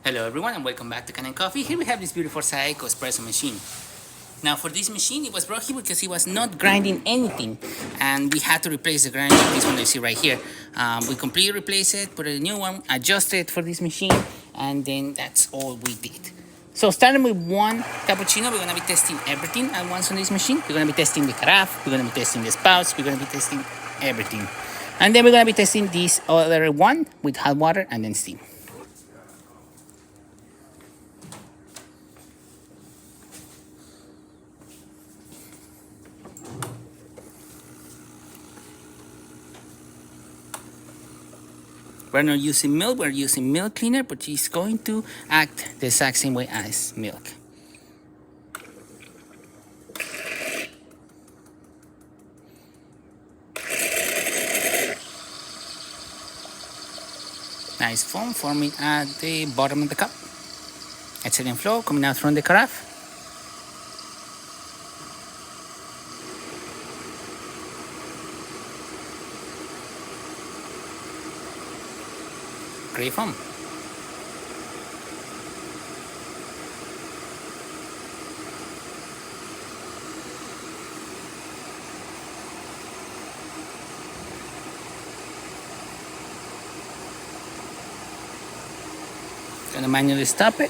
Hello everyone and welcome back to Kanen Coffee. Here we have this beautiful Saeco Espresso machine. Now for this machine, it was brought here because it was not grinding anything and we had to replace the grinder, this one that you see right here. We completely replaced it, put a new one, adjusted it for this machine, and then that's all we did. So starting with one cappuccino, we're going to be testing everything at once on this machine. We're going to be testing the carafe, we're going to be testing the spouts, we're going to be testing everything. And then we're going to be testing this other one with hot water and then steam. We're not using milk, we're using milk cleaner, but it's going to act the exact same way as milk. Nice foam forming at the bottom of the cup. Excellent flow coming out from the carafe. Great foam. Gonna manually stop it.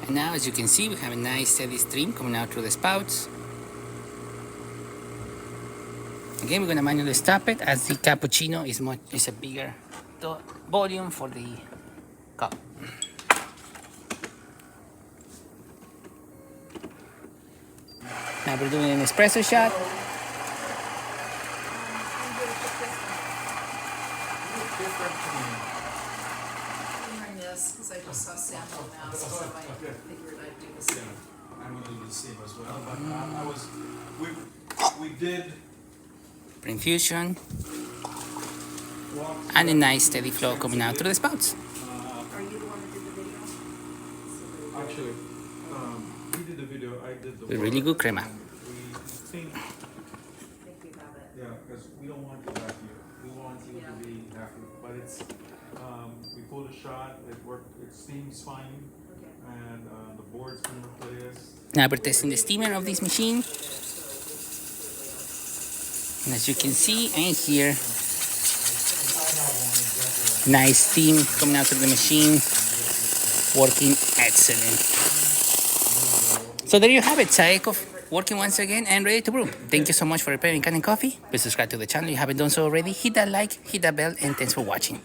And now, as you can see, we have a nice steady stream coming out through the spouts. Again, we're going to manually stop it as the cappuccino is a bigger volume for the cup. Now we're doing an espresso shot. Because I just saw sample now, so I figured I'd do the same. I'm going to do the same as well, but we did Infusion. And a nice steady flow coming out through the spouts. Are you the one that did the video? actually, we did the video, I did the With really good crema. We think, I think we have it. yeah, because we don't want you back here. We want you to be happy, but it's, we pulled a shot, it worked, it steams fine, and the board's been replaced. Now we're testing the steamer of this machine. And as you can see and hear, nice steam coming out of the machine, working excellent. So there you have it, Saeco working once again and ready to brew. Thank you so much for preparing Kanen Coffee. Please subscribe to the channel if you haven't done so already. Hit that like, hit that bell, and thanks for watching.